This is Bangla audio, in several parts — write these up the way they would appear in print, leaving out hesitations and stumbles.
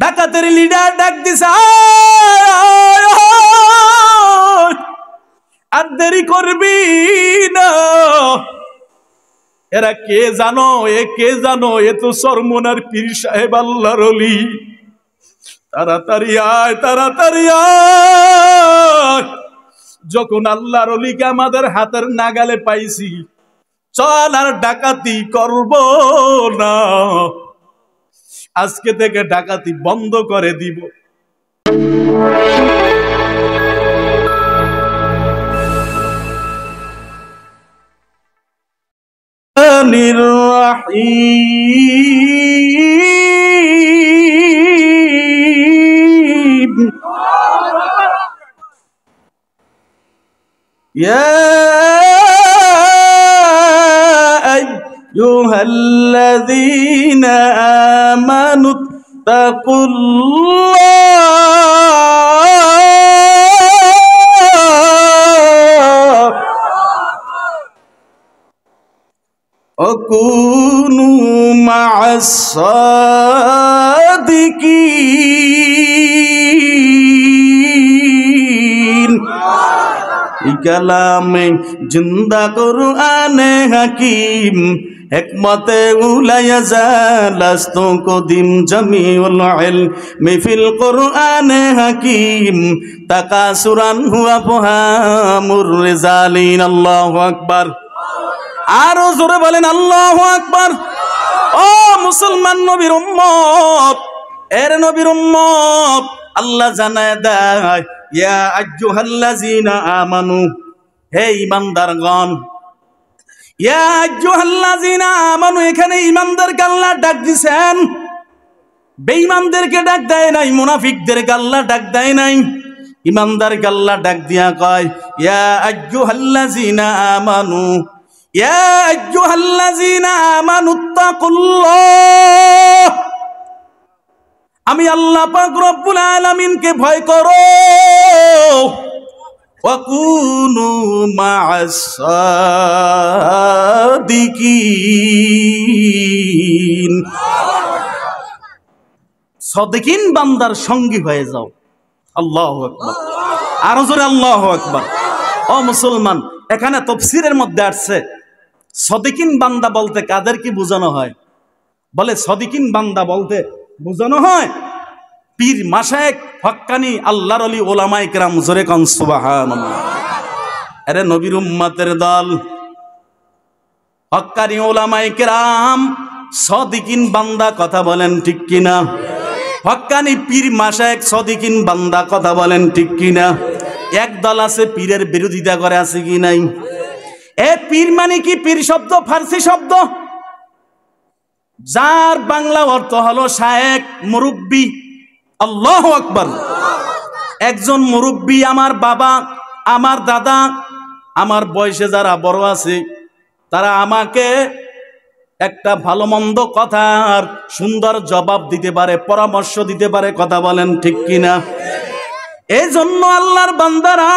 ডাকাতের লিডার ডাক দিছে, আর দেরি করবি না। এরা কে জানো? কে জানো? এ তো সরমনার পীর সাহেব আল্লাহর ওলি। তাড়াতাড়ি আয়, তাড়াতাড়ি আয়। যখন আল্লাহর ওলিকে আমাদের হাতের নাগালে পাইছি, চল আর ডাকাতি করব না, আজকে থেকে ডাকাতি বন্ধ করে দিব। أيها الذين آمنوا اتقوا الله وكونوا مع الصادقين। কালামে জিন্দা কুরআনে হাকিম হিকমতে উলায়া জালাস্তু কদিম জামিউল ইলমি ফিল কুরআনে হাকিম তাকাসুরান হুয়া ফাহামুর রিজালিন। আল্লাহু আকবার। আরো জোরে বলেন আল্লাহু আকবার। ও মুসলমান নবীর উম্মত, এর নবীর উম্মত, আল্লাহ জানায় দেয়, ইয়া আইয়ুহাল্লাযীনা আমানু, হে ঈমানদারগণ। ইয়া আইয়ুহাল্লাযীনা আমানু, এখানে ঈমানদারকে আল্লাহ ডাক দিবেন, বেঈমানদেরকে ডাক দেয় নাই, মুনাফিকদেরকে আল্লাহ ডাক দেয় নাই। ঈমানদারকে আল্লাহ ডাক দিয়া কয়, ইয়া আইয়ুহাল্লাযীনা আমানু, ইয়া আইয়ুহাল্লাযীনা আমানু তাকুল্লাহ। আমি আল্লাহ পাক রব্বুল আলামিনকে ভয় করো। ওয়াকুনু মা'আস সাদিকিন, সাদিকিন বান্দার সঙ্গী হয়ে যাও। আল্লাহু আকবার। আরো জোরে আল্লাহু আকবার। ও মুসলমান, এখানে তাফসীরের মধ্যে আসছে সাদিকিন বান্দা বলতে কাদের কি বোঝানো হয়? বলে সাদিকিন বান্দা বলতে বোঝানো হয় পীর মাশায়েখ হক্কানি আল্লাহর ওলি উলামায়ে কেরাম। জোরে কোন সুবহানাল্লাহ। আরে নবীর উম্মতের দল হক্কানি উলামায়ে কেরাম সাদিকিন বান্দা, কথা বলেন ঠিক কিনা? হক্কানি পীর মাশায়েখ সাদিকিন বান্দা, কথা বলেন ঠিক কিনা? এক দল আছে পীরের বিরোধিতা করে, আছে কি নাই? এ পীর মানে কি? পীর শব্দ ফার্সি শব্দ, যার বাংলা অর্থ হলো শায়েখ, মুরব্বী। আল্লাহু আকবার। একজন মুরব্বী, আমার বাবা, আমার দাদা, আমার বয়সে যারা বড় আছে, তারা আমাকে একটা ভালো মন্দ কথার সুন্দর জবাব দিতে পারে, পরামর্শ দিতে পারে, কথা বলেন ঠিক কিনা? এই জন্য আল্লাহর বান্দারা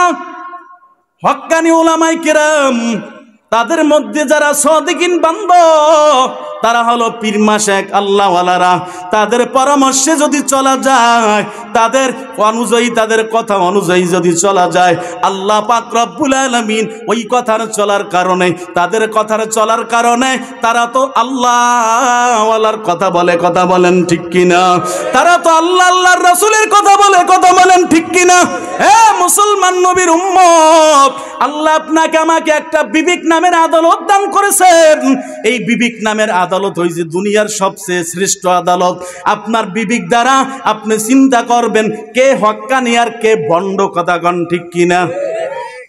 হক্কানি উলামায়ে কেরাম, তাদের মধ্যে যারা সাদিকিন বান্দা, তারা হলো পীর মাশায়েখ আল্লাহওয়ালারা। তাদের পরামর্শে যদি চলা যায়, তাদের অনুযায়ী, তাদের কথা অনুযায়ী যদি চলা যায়, আল্লাহ পাক রব্বুল আলামিন ওই কথার চলার কারণে, তাদের কথার চলার কারণে তারা তো আল্লাহওয়ালার কথা বলে, কথা বলেন ঠিক কিনা? তারা তো আল্লাহ আল্লাহর রাসূলের কথা বলে, কথা বলেন ঠিক কিনা? হে মুসলমান নবীর উম্মত, আল্লাহ আপনাকে আমাকে একটা বিবেক নামের আদালত দান করেছেন। এই বিবেক নামের আদালত হইছে দুনিয়ার সবচেয়ে শ্রেষ্ঠ আদালত। আপনার বিবেক দ্বারা আপনি চিন্তা করবেন কে হক্কানি আর কে ভণ্ড, কথা কন ঠিক কিনা?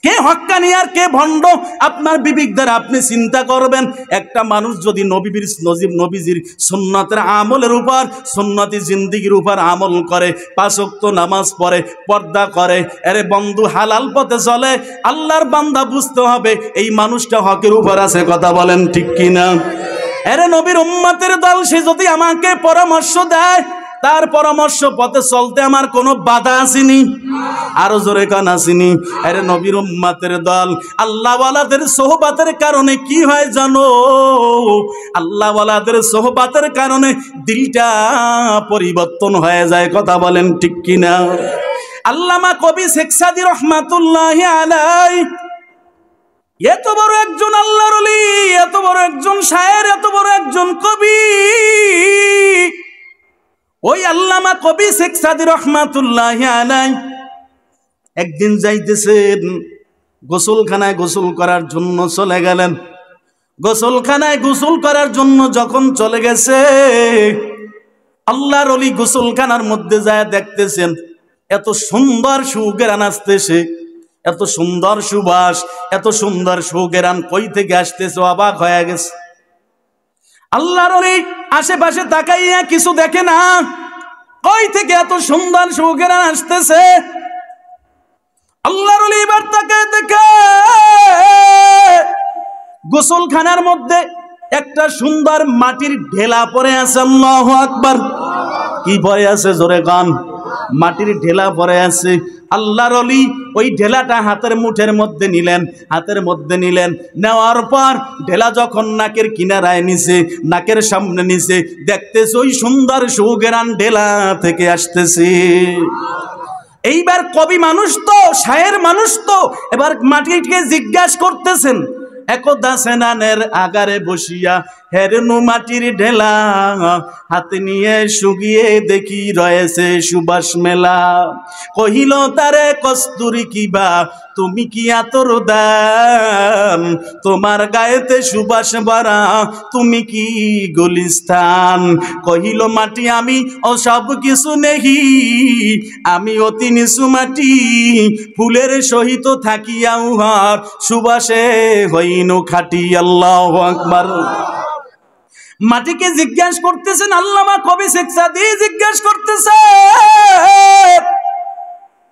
কে হক্কানি আর কে ভণ্ড, আপনার বিবেক দ্বারা আপনি চিন্তা করবেন। একটা মানুষ যদি নবীজির সুন্নতের আমলের উপর, সুন্নতি জিন্দেগির উপর আমল করে, 5 ওয়াক্ত নামাজ পড়ে, পর্দা করে, আরে বন্ধু হালাল পথে চলে, আল্লাহর বান্দা বুঝতে হবে এই মানুষটা হকের উপর আছে, কথা বলেন ঠিক কিনা? আরে নবীর উম্মতের দল, সে যদি আমাকে পরামর্শ দেয়, তার পরামর্শ পথে চলতে আমার কোনো বাধা আসেনি। আরো জোরে কান আসেনি। আরে নবীর উম্মতের দল আল্লাহওয়ালাদের সোহবাতের কারণে কি হয় জানো? আল্লাহওয়ালাদের সোহবাতের কারণে দিলটা পরিবর্তন হয়ে যায়। কথা বলেন ঠিক কিনা? আল্লামা কবি শেখ সাদী রহমাতুল্লাহি আলাইহি এত বড় একজন আল্লাহর ওলি, এত বড় একজন শায়ের, এত বড় একজন কবি। ওই আল্লামা কবি শেখ সাদী রহমাতুল্লাহি আলাইহি একদিন যাইতেছেন গোসলখানায় গোসল করার জন্য চলে গেলেন। গোসলখানায় গোসল করার জন্য যখন চলে গেছে, আল্লাহর ওলি গোসলখানার মধ্যে যায় দেখতেছেন এত সুন্দর সুঘ্রাণ আসতেছে, এত সুন্দর সুবাস, এত সুন্দর সুঘ্রাণ কই থেকে আসতেছে, অবাক হয়ে গেছে। আল্লাহর ওলি আশেপাশে তাকাইয়া কিছু দেখে না, কই থেকে এত সুন্দর সুঘ্রাণ আসতেছে। আল্লাহর ওলি এবার তাকায় দেখে গোসলখানার মধ্যে একটা সুন্দর মাটির ঢেলা পড়ে আছে। আল্লাহু আকবার। কি পড়ে আছে? জোরে গান। মাটির ঢেলা পড়ে আছে। আল্লাহর ওলি ওই ঢেলাটা হাতের মুঠের মধ্যে নিলেন, হাতের মধ্যে নিলেন। নেওয়ার পর ঢেলা যখন নাকের কিনারায় নিছে, নাকের সামনে নিছে, দেখতেছে ওই সুন্দর সুঘ্রাণ ঢেলা থেকে আসতেছে। এইবার কবি মানুষ তো, শায়ের মানুষ তো, এবার মাটিকে জিজ্ঞাসা করতেছেন, একদা সেনানের আগারে বসিয়া হেরনু মাটির ঢেলা হাতে নিয়ে শুকিয়ে দেখি রয়েছে সুবাস মেলা। কহিল তারে কস্তুরী কিবা তুমি কি আতর দান, তোমার গায়েতে সুবাস ভরা তুমি কি গুলিস্তান। কহিল মাটি আমি সব কিছু নেহি, আমি অতি নিচু মাটি, ফুলের সহিত থাকিয়া উহার সুবাসে হইনু খাটি। আল্লাহু আকবার। মাটিকে জিজ্ঞাসা করতেছেন, আল্লামা কবি শেখ সাদী জিজ্ঞাসা করতেছে,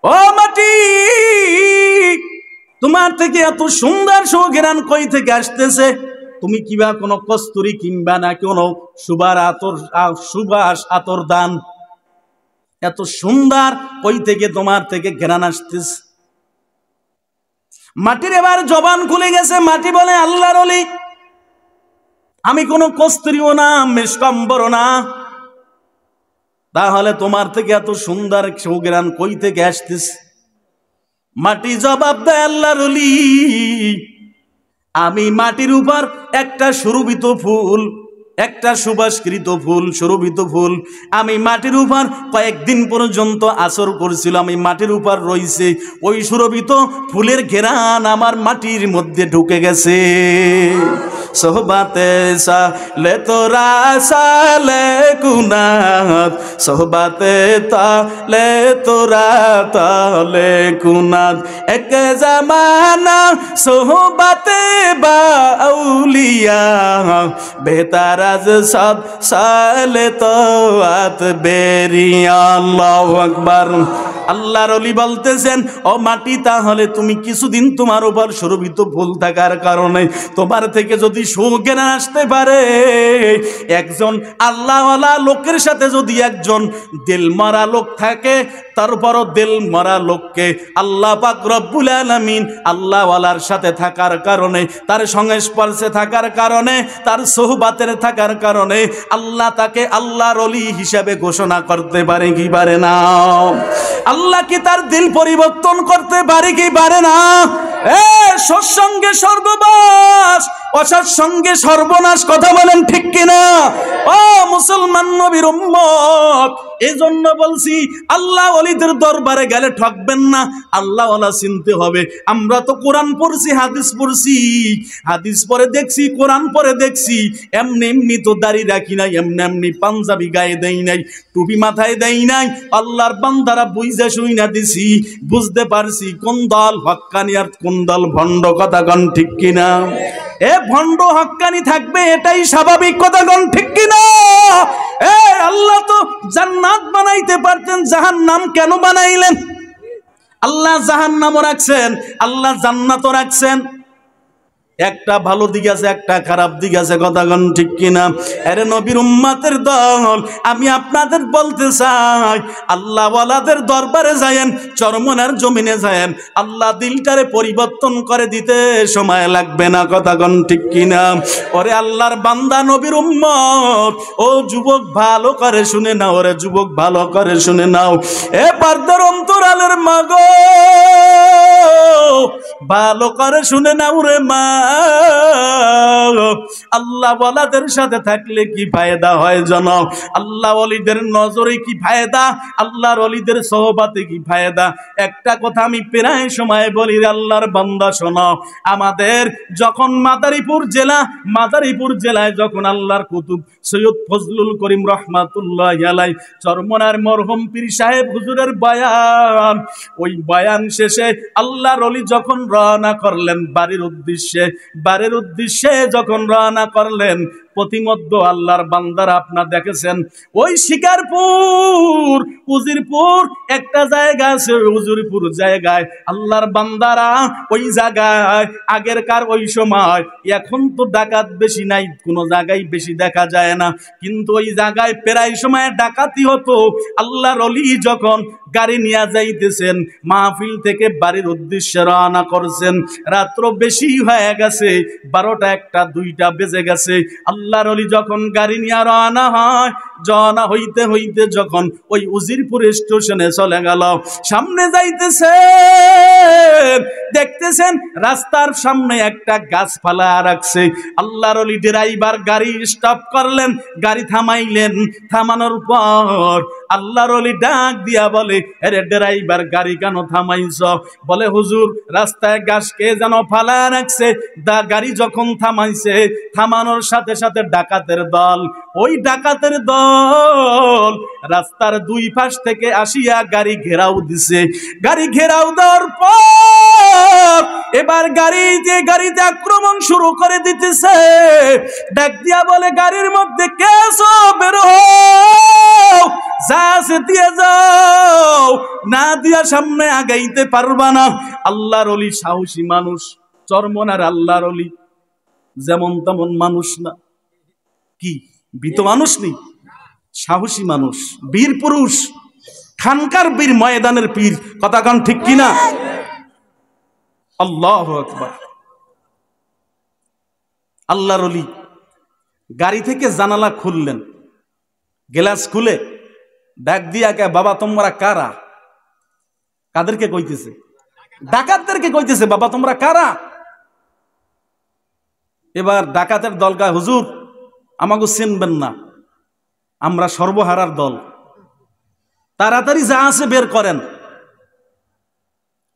ও মাটি, তোমার থেকে এত সুন্দর সুঘ্রাণ কই থেকে আসতেছে? তুমি কিবা কোনো কস্তুরী কিংবা না কোনো সুবাস আতর দান, এত সুন্দর কই থেকে তোমার থেকে ঘ্রাণ আসতেছে? মাটির এবার জবান খুলে গেছে। মাটি বলে, আল্লাহর ওলি, আমি কোনো কস্তুরীও না, মেশকাম্বরও না, তাহলে তোমার থেকে এত সুন্দর সুঘ্রাণ কই থেকে আসতেছে? মাটি জবাব দেয়, আল্লাহর ওলি, আমি মাটির উপর একটা সুরভিত ফুল, একটা সুবাসকৃত ফুল, সুরভিত ফুল, আমি মাটির উপর কয়েকদিন পর্যন্ত আসর করছিলাম, আমি মাটির উপর রইছে, ওই সুরভিত ফুলের ঘেরান আমার মাটির মধ্যে ঢুকে গেছে। সোহবাতে সালে তোরা সালে কুনাত, সোহবাতে তালে তোরা তালে কুনাত, এক জামানা সোহবাতে বা আউলিয়া, বেতার সব সালে তো আত বেরিয়া। আল্লাহু আকবার। আল্লাহর ওলি বলতেছেন, ও মাটি, তাহলে তুমি কিছুদিন তোমার উপর সুরভিত ফুল থাকার কারণে তোমার থেকে যদি সুঘ্রাণ আসতে পারে, একজন আল্লাহওয়ালা লোকের সাথে যদি একজন দিল মরা লোক থাকে, তারপরও দিল মরা লোককে আল্লাহ পাক রব্বুল আলামিন আল্লাহওয়ালার সাথে থাকার কারণে, তার সংস্পর্শে থাকার কারণে, তার সোহবাতের থাকার কারণে আল্লাহ তাকে আল্লাহর ওলি হিসাবে ঘোষণা করতে পারে কি পারে না? আল্লাহ কি তার দিল পরিবর্তন করতে পারে কি পারে না? সৎসঙ্গে স্বর্গবাস, অসৎসঙ্গে সর্বনাশ। কথা বলেন ঠিক কিনা? ও মুসলমান নবীর উম্মত, এজন্য বলছি আল্লাহ ওলিদের দরবারে গেলে ঠকবেন না, আল্লাহ ওয়ালা চিনতে হবে। আমরা তো কোরআন পড়ছি, হাদিস পড়ছি, হাদিস পরে দেখছি, কোরআন পরে দেখছি, এমনি এমনি তো দাড়ি রাখি নাই, এমনি এমনি পাঞ্জাবি গায়ে দেই নাই, টুপি মাথায় দেই নাই। আল্লাহর বান্দারা বুঝা শুই না দিছি, বুঝতে পারছি কোন দল হক্কানি আর কোন দল ভণ্ড। কথা কন ঠিক কিনা? এ ভণ্ড হক্কানি থাকবে, এটাই স্বাভাবিক। কথা কন ঠিক কিনা? আল্লাহ তো জান্নাত বানাইতে পারতেন, জাহান্নাম কেন বানাইলেন? আল্লাহ জাহান্নামও রাখছেন, আল্লাহ জান্নাতও রাখছেন। একটা ভালো দিক আছে, একটা খারাপ দিক আছে, কথা কোন ঠিক কিনা? আরে নবীর উম্মতের দল, আমি আপনাদের বলতে চাই, আল্লাহ ওয়ালাদের দরবারে যায়েন, চরমনার জমিনে যায়েন, আল্লাহ দিলটারে পরিবর্তন করে দিতে সময় লাগবে না, কথা কোন ঠিক কিনা? ওরে আল্লাহর বান্দা, নবীর উম্মত, ও যুবক ভালো করে শুনে নাও, ওরে যুবক ভালো করে শুনে নাও, এ পর্দার অন্তরালের মাগো ভালো করে শুনে নাও রে মা, আল্লাহ ওয়ালাদের সাথে থাকলে কি ফায়দা হয় জানো? আল্লাহ ওয়ালিদের নজরে কি ফায়দা, আল্লাহর ওয়ালিদের সোহবাতে কি ফায়দা? একটা কথা আমি প্রায় সময় বলি, আল্লাহর বান্দা শোনো, আমাদের যখন মাদারীপুর জেলায় যখন আল্লাহর কুতুব সৈয়দ ফজলুল করিম রাহমাতুল্লাহি আলাইহি চরমনার মরহুম পীর সাহেব হুজুরের বয়ান, ওই বয়ান শেষে আল্লাহর ওলি যখন রওনা করলেন বাড়ির উদ্দেশ্যে যখন রওনা করলেন, প্রতিমধ্য আল্লাহর বান্দারা আপনারা দেখেছেন, ওই শিকারপুর উজিরপুর একটা জায়গা আছে, উজিরপুর জায়গায় আল্লাহর বান্দারা ওই জায়গায় আগেরকার ওই সময়, এখন তো ডাকাত বেশি নাই, কোনো জায়গায় বেশি দেখা যায় না, কিন্তু ওই জায়গায় প্রায় সময় ডাকাতি হতো। আল্লাহর ওলি যখন গাড়ি নিয়ে যাইতেছেন, মাহফিল থেকে বাড়ির উদ্দেশ্যে রওনা করছেন, রাত্র বেশি হয়ে গেছে, 12টা 1টা 2টা বেজে গেছে। আল্লাহর ওলি যখন গাড়ি নিয়ে রওনা হইতে হইতে যখন ওই উজিরপুর স্টেশনে চলে গেল, সামনে যাইতেছে, দেখতেছেন রাস্তার সামনে একটা গাছপালা রাখছে। আল্লাহর ওলি ড্রাইভার গাড়ি স্টপ করলেন, গাড়ি থামাইলেন, থামানোর পর আল্লাহর ওলি ডাক দিয়া বলে, আরে ড্রাইভার গাড়ি কেন থামাইছ? বলে, হুজুর রাস্তায় গাছ কে যেন ফালা রাখছে, গাড়ি যখন থামাইছে, থামানোর সাথে সাথে ডাকাতের দল, ওই ডাকাতের দল রাস্তার দুই পাশ থেকে আসিয়া গাড়ি ঘেরাও দিছে। গাড়ি ঘেরাও দেওয়ার পর এবার গাড়িতে আক্রমণ শুরু করে দিতেছে। ডাক দিয়া বলে, গাড়ির মধ্যে কে আছো? বের হও, যা আছে দিয়ে যাও, না দিয়া সামনে আগাইতে পারবা না। আল্লাহর ওলি সাহসী মানুষ, চরমনার আল্লাহর ওলি যেমন তেমন মানুষ না, কি ভীত মানুষ নেই, সাহসী মানুষ, বীর পুরুষ, খানকার বীর, ময়দানের পীর, কথা কান ঠিক কিনা? আল্লাহু আকবার। আল্লাহর ওলি গাড়ি থেকে জানালা খুললেন, গ্লাস খুলে ডাক দিয়া কে, বাবা তোমরা কারা? কাদেরকে কইতেছে? ডাকাতদেরকে কইতেছে, বাবা তোমরা কারা? এবার ডাকাতের দল কয়, হুজুর আমাকে চিনবেন না, আমরা সর্বহারার দল, তাড়াতাড়ি যা আছে বের করেন।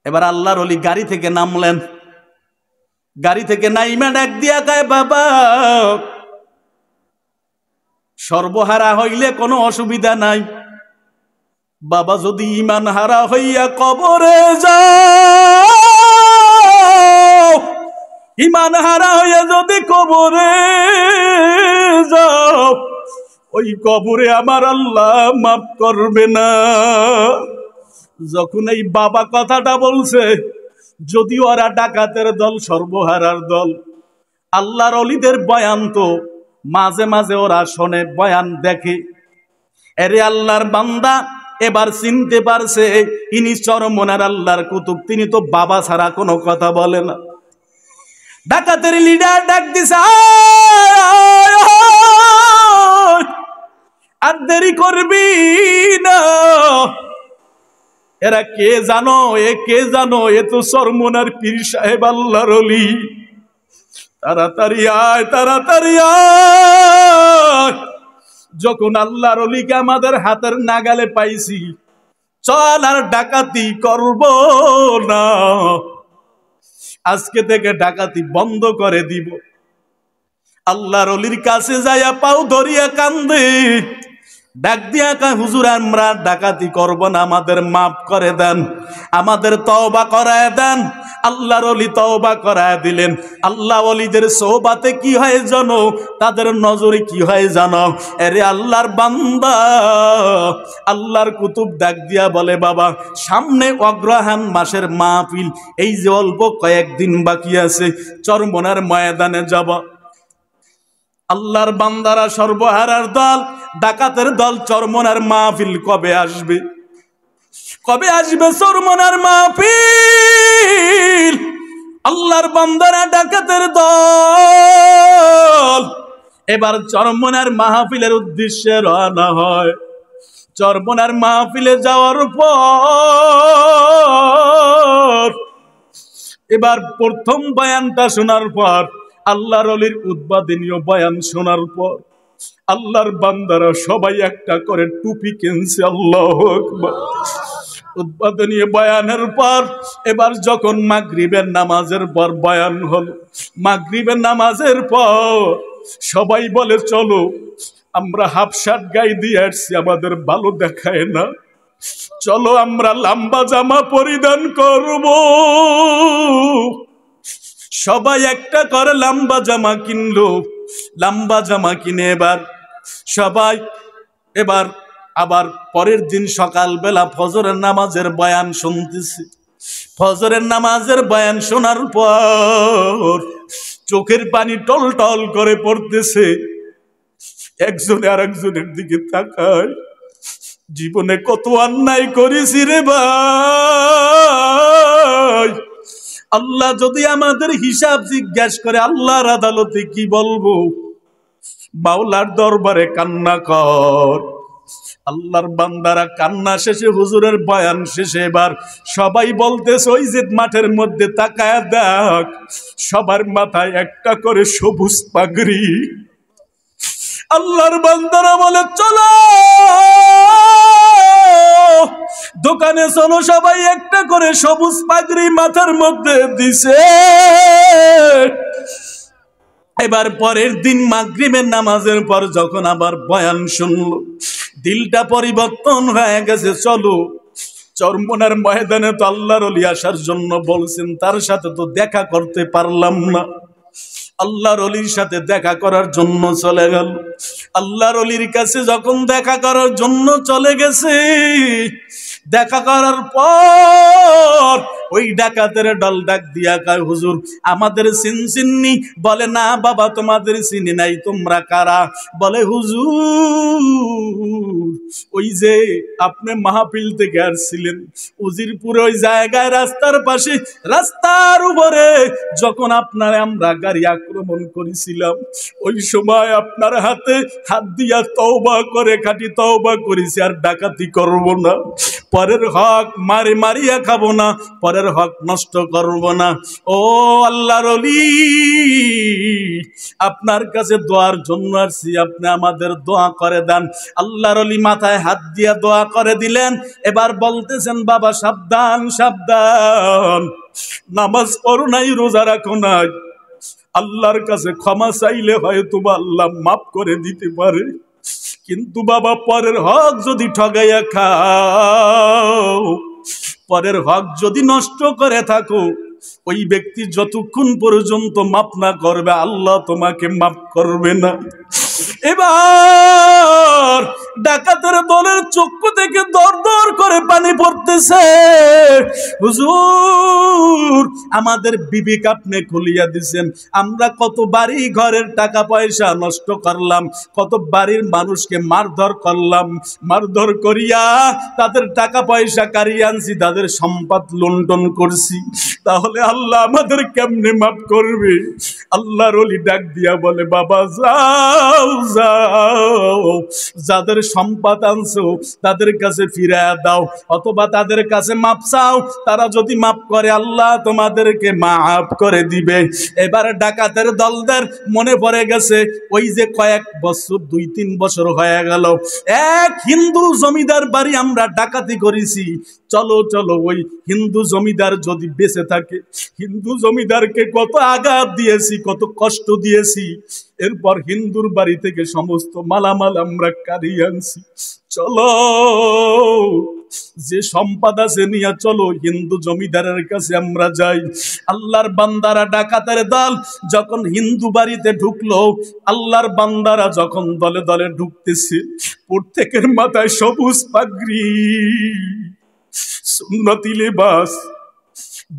এবার আল্লাহর ওলি গাড়ি থেকে নামলেন, গাড়ি থেকে নাইমা ডাক দিয়া কয়, বাবা সর্বহারা হইলে কোনো অসুবিধা নাই, বাবা যদি ঈমান হারা হইয়া কবরে যাও, ঈমান হারা হইয়া যদি কবরে যাও, ওই কবরে আমার আল্লাহ মাফ করবে না। যখন এই বাবা কথাটা বলছে, যদি ওরা ডাকাতের দল, সর্বহারার দল, আল্লাহর ওলিদের বয়ান তো মাঝে মাঝে ওরা শোনে, বয়ান দেখে, এরে আল্লাহর বান্দা এবার চিনতে পারছে ইনি চরমনার আল্লাহর কুতুব, তিনি তো বাবা ছাড়া কোনো কথা বলে না। ডাকাতের লিডার ডাক দিছে, আর দেরি করবি না, এরা কে জানো? কে জানো? এ তো চরমনার পীর সাহেব আল্লাহর ওলি, তাড়াতাড়ি আয়, তাড়াতাড়ি আয়। যখন আল্লাহর ওলিকে আমাদের হাতের নাগালে পাইছি, চল আর ডাকাতি করব না, আজকে থেকে ডাকাতি বন্ধ করে দিব। আল্লাহর ওলির কাছে যাইয়া পাও ধরিয়া কান্দে, ডাক দিয়া কয়, হুজুর আমরা ডাকাতি করব না, আমাদের মাফ করে দেন, আমাদের তওবা করায় দেন। আল্লাহর ওলি তওবা করায় দিলেন। আল্লাহ ওলিদের সোহবাতে কি হয় জানো? তাদের নজরে কি হয় জানো? আরে আল্লাহর বান্দা, আল্লাহর কুতুব ডাক দিয়া বলে, বাবা সামনে অগ্রহায়ণ মাসের মাহফিল, এই যে অল্প কয়েকদিন বাকি আছে, চরমনার ময়দানে যাব। আল্লাহর বান্দারা, সর্বহারার দল, ডাকাতের দল, চরমনার মাহফিল কবে আসবে? কবে আসবে চরমনার মাহফিল? আল্লাহর বান্দারা, ডাকাতের দল এবার চরমনার মাহফিলের উদ্দেশ্যে রওনা হয়। চরমনার মাহফিলে যাওয়ার পর এবার প্রথম বয়ানটা শোনার পর, আল্লাহর ওলির উদ্বোধনীয় বয়ান শোনার পর আল্লাহর বান্দারা সবাই একটা করে টুপি কিনছে। আল্লাহু আকবার। উদ্বোধনীয় বয়ানের পর এবার যখন মাগরিবের নামাজের পর বয়ান হলো, মাগরিবের নামাজের পর সবাই বলে, চলো আমরা হাফ শার্ট গায়ে দিয়ে আসছি, আমাদের ভালো দেখায় না, চলো আমরা লম্বা জামা পরিধান করব। সবাই একটা করে লম্বা জামা কিনলো। লম্বা জামা কিনে এবার সবাই এবার আবার পরের দিন সকালবেলা ফজরের নামাজের বয়ান শুনতেছে। ফজরের নামাজের বয়ান শোনার পর চোখের পানি টল টল করে পড়তেছে। একজনে আর একজনের দিকে তাকায়, জীবনে কত অন্যায় করেছি রে ভাই, আল্লাহ যদি আমাদের হিসাব জিজ্ঞাসা করে আল্লাহর আদালতে কি বলবো? মাওলার দরবারে কান্না কর। আল্লাহর বান্দারা কান্না শেষে, হুজুরের বয়ান শেষে এবার সবাই বলতেছে, ওই যে মাঠের মধ্যে তাকায় দেখ, সবার মাথায় একটা করে সবুজ পাগড়ি। আল্লাহর বান্দারা বলে, চলো দোকানে চলো, সবাই একটা করে সবুজ পাগড়ি মাথার মধ্যে দিছে। এবার পরের দিন মাগরিবের নামাজের পর যখন আবার বয়ান শুনলো, দিলটা পরিবর্তন হয়ে গেছে। চলো চরমনার ময়দানে তো আল্লাহর ওলি আসার জন্য বলছেন, তার সাথে তো দেখা করতে পারলাম না। আল্লাহর ওলির সাথে দেখা করার জন্য চলে গেল। আল্লাহর ওলির কাছে যখন দেখা করার জন্য চলে গেছে, দেখা করার পর ওই ডাকাতের দল ডাক দিয়া কয়, হুজুর আমাদের চিনচিননি? বলে, না বাবা তোমাদের চিনি নাই, তোমরা কারা? বলে, হুজুর ওই যে আপনি মাহফিল থেকে আসছিলেন উজিরপুরে, ওই জায়গায় রাস্তার পাশে, রাস্তার উপরে যখন আপনারা আমরা গাড়ি আক্রমণ করেছিলাম, ওই সময় আপনার হাতে হাত দিয়া তওবা করে খাঁটি তওবা করেছি, আর ডাকাতি করব না, পরের হক মারিয়া খাবো না, পরের হক নষ্ট করব না। ও আল্লাহর ওলি, আপনার কাছে দোয়ার জন্য আসছি, আপনি আমাদের দোয়া করে দেন। আল্লাহর ওলি মাথায় হাত দিয়া দোয়া করে দিলেন। এবার বলতেছেন, বাবা সাবধান সাবধান, নামাজ পড়ো নাই, রোজা রাখো নাই, আল্লাহর কাছে ক্ষমা চাইলে হয়তো আল্লাহ মাফ করে দিতে পারে, কিন্তু বাবা পরের হক যদি ঠগাইয়া খাও, পরের হক যদি নষ্ট করে থাকো, ওই ব্যক্তি যতক্ষণ পর্যন্ত মাফ না করবে আল্লাহ তোমাকে মাফ করবে না। এবার ডাকাতের দলের চক্ষু থেকে দর দর করে পানি পড়তেছে। হুজুর আমাদের বিবেক আপনি খুলিয়া দিছেন, আমরা কত বাড়ি ঘরের টাকা পয়সা নষ্ট করলাম, কত বাড়ির মানুষকে মারধর করলাম, মারধর করিয়া তাদের টাকা পয়সা কারিয়ে আনছি, তাদের সম্পদ লুণ্ঠন করছি, তাহলে আল্লাহ আমাদের কেমনে মাফ করবে? আল্লাহর ওলি ডাক দিয়া বলে, বাবা যাও যাও, যাদের সম্পদ আনছো তাদের কাছে ফিরায়া দাও, অথবা তাদের কাছে মাপ চাও, তারা যদি মাপ করে আল্লাহ তোমাদেরকে মাফ করে দিবে। এবার ডাকাতের দলদের মনে পড়ে গেছে, ওই যে কয়েক বছর 2-3 বছর হয়ে গেল এক হিন্দু জমিদার বাড়ি আমরা ডাকাতি করেছি, চলো চলো ওই হিন্দু জমিদার যদি বেঁচে থাকে, হিন্দু জমিদারকে কত আঘাত দিয়েছি, কত কষ্ট দিয়েছি, এরপর হিন্দুর বাড়ি থেকে সমস্ত মালামাল আমরা কারিয়ে আনছি, চলো যে সম্পদ আছে নিয়ে চলো, হিন্দু জমিদারের কাছে আমরা যাই। আল্লাহর বান্দারা ডাকাতের দল যখন হিন্দু বাড়িতে ঢুকলো, আল্লাহর বান্দারা যখন দলে দলে ঢুকতেছে, প্রত্যেকের মাথায় সবুজ পাগড়ি, সুন্নতি লিবাস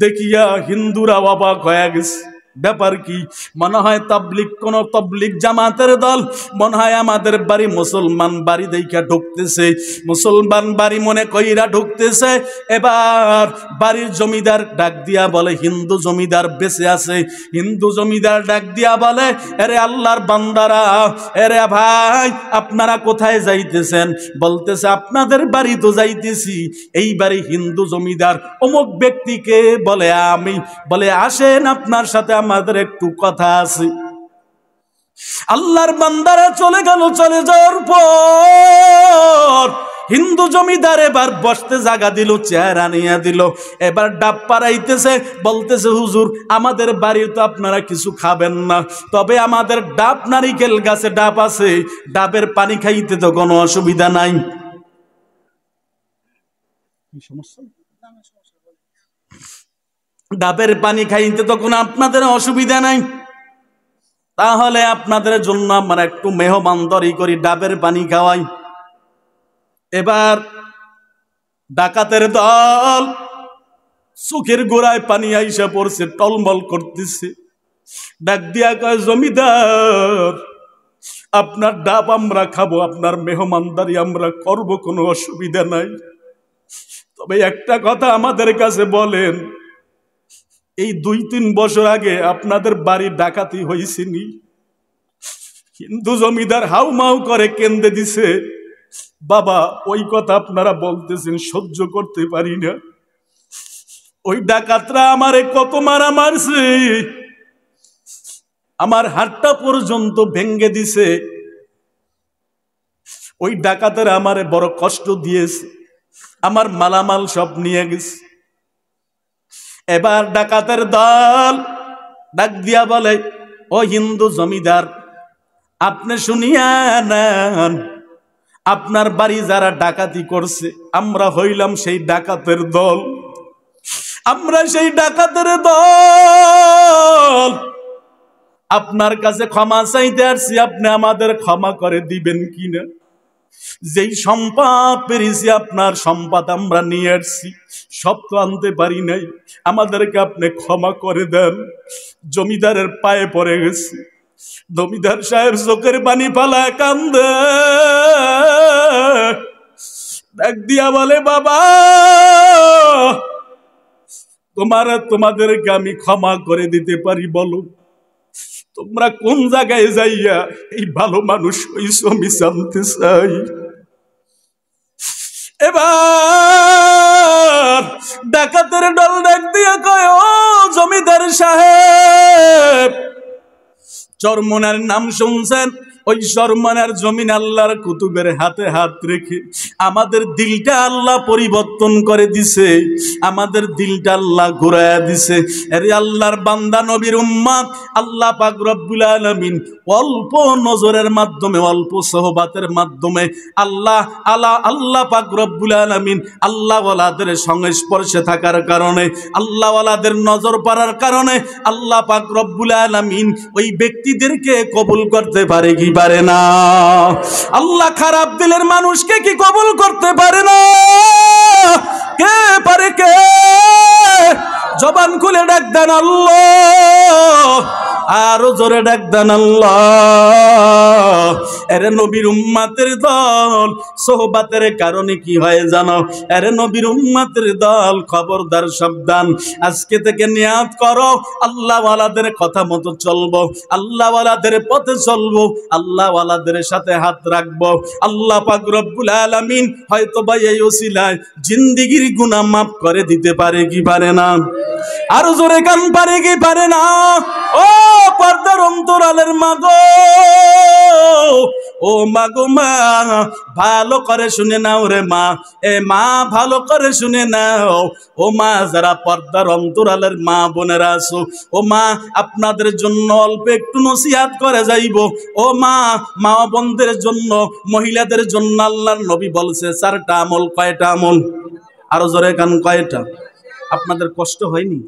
দেখিয়া হিন্দুরা অবাক হয়ে গেছে। ব্যাপার কি? মনে হয় তাবলিগ, কোন তাবলিগ জামাতের দল মনে হয় আমাদের বাড়ি মুসলমান বাড়ি দেখা ঢুকতেছে, মুসলমান বাড়ি মনে কইরা ঢুকতেছে। এবার বাড়ির জমিদার ডাক দিয়া বলে, হিন্দু জমিদার বেঁচে আছে। হিন্দু জমিদার ডাক দিয়া বলে, আরে আল্লাহর বান্দারা, আরে ভাই আপনারা কোথায় যাইতেছেন? বলতেছে আপনাদের বাড়ি তো যাইতেছি। এই বাড়ি হিন্দু জমিদার অমুক ব্যক্তিকে বলে আমি। বলে আসেন আপনার সাথে আমাদের একটু কথা আছে। আল্লাহর বান্দারা চলে গেল। চলে যাওয়ার পর হিন্দু জমিদার এবার বসতে জায়গা দিল, চেয়ার আনিয়া দিল। এবার ডাব পাড়াইতেছে, বলতেছে হুজুর আমাদের বাড়ির তো আপনারা কিছু খাবেন না, তবে আমাদের ডাব নারিকেল গাছে ডাব আছে, ডাবের পানি খাইতে তো কোনো অসুবিধা নাই। ডাবের পানি খাইতে তো কোনো আপনাদের অসুবিধা নাই, তাহলে আপনাদের জন্য আমরা একটু মেহমানদারি করি, ডাবের পানি খাওয়াই। এবার ডাকাতের দল চোখের গোড়ায় পানি আইসা পড়ছে, টলমল করতেছে। ডাক দিয়া কয়, জমিদার আপনার ডাব আমরা খাবো, আপনার মেহমানদারি আমরা করব, কোনো অসুবিধা নাই, তবে একটা কথা আমাদের কাছে বলেন, এই 2-3 বছর আগে আপনাদের বাড়ি ডাকাতি হয়েছিনি? হিন্দু জমিদার হাউমাউ করে কেন্দে দিছে। বাবা ওই কথা আপনারা বলতেছেন, সহ্য করতে পারি না। ওই ডাকাতরা আমারে কত মারা মারছে, আমার হাতটা পর্যন্ত ভেঙ্গে দিছে। ওই ডাকাতেরা আমারে বড় কষ্ট দিয়েছে, আমার মালামাল সব নিয়ে গেছে। এবার ডাকাতের দল ডাক দিয়া বলে, ও হিন্দু জমিদার আপনি শুনিয়া নেন, আপনার বাড়ি যারা ডাকাতি করছে আমরা হইলাম সেই ডাকাতের দল, আমরা সেই ডাকাতের দল আপনার কাছে ক্ষমা চাইতে আসছি, আপনি আমাদের ক্ষমা করে দিবেন কিনা? যেই সম্পদ পেরেছি আপনার সম্পদ আমরা নিয়ে আসছি, সব তো আনতে পারি নাই, আমাদেরকে আপনি ক্ষমা করে দেন। জমিদারের পায়ে পড়ে গেছে। জমিদার সাহেব চোখের পানি ফালায় কান্দে, ডাক দিয়া বলে, বাবা তোমাদেরকে আমি ক্ষমা করে দিতে পারি, বলো তোমরা কোন জায়গায় যাইয়া এই ভালো মানুষ হইছো আমি জানতে চাই। এবার ডাকাতের দল ডাক দিয়া কয়, ও জমিদার সাহেব, চরমনার নাম শুনছেন? ওই চরমনার জমিন আল্লাহর কুতুবের হাতে হাত রেখে আমাদের দিলটা আল্লাহ পরিবর্তন করে দিছে, আমাদের দিলটা আল্লাহ ঘুরাইয়া দিছে। আরে আল্লাহর বান্দা নবীর উম্মত, আল্লাহ পাক রব্বুল আলামিন অল্প নজরের মাধ্যমে, অল্প সোহবাতের মাধ্যমে আল্লাহ পাক রব্বুল আলামিন আল্লাহ ওয়ালাদের সংস্পর্শে থাকার কারণে, আল্লাহ ওয়ালাদের নজর পড়ার কারণে আল্লাহ পাক রব্বুল আলামিন ওই ব্যক্তিদেরকে কবুল করতে পারে কি পারে না? আল্লাহ খারাপ দিলের মানুষকে কি কবুল করতে পারে না? কে পারে? কে? জবান খুলে ডাক দেন আল্লাহ, আরো জোরে ডাক দেন আল্লাহ। এরে নবীর উম্মতের দল, সোহবাতের কারণে কি হয় জানো? এরে নবীর উম্মতের দল, খবরদার সাবধান, আজকে থেকে নিয়াত করো আল্লাহ ওয়ালাদের কথা মতো চলবো, আল্লাহ ওয়ালাদের পথে চলবো, আল্লাহ ওয়ালাদের সাথে হাত রাখবো। আল্লাহ পাক রব্বুল আলামিন হয়তো বা এই ওসিলায় জিন্দেগির গুনাহ মাফ করে দিতে পারে কি পারে না? আরো জোরে গান পারে কি পারে না? ও পর্দার অন্তরালের মা গো, ও মা গো মা, ভালো করে শুনে নাও রে মা, এ মা ভালো করে শুনে নাও। ও মা, যারা পর্দার অন্তরালের মা বোনেরা আছো, ও মা আপনাদের জন্য অল্প একটু নসিহত করে যাইব। ও মা, মা বোনদের জন্য, মহিলাদের জন্য আল্লাহর নবী বলছে 4টা আমল। কয়টা আমল? আরো জোরে কান, কয়টা? আপনাদের কষ্ট হয়নি?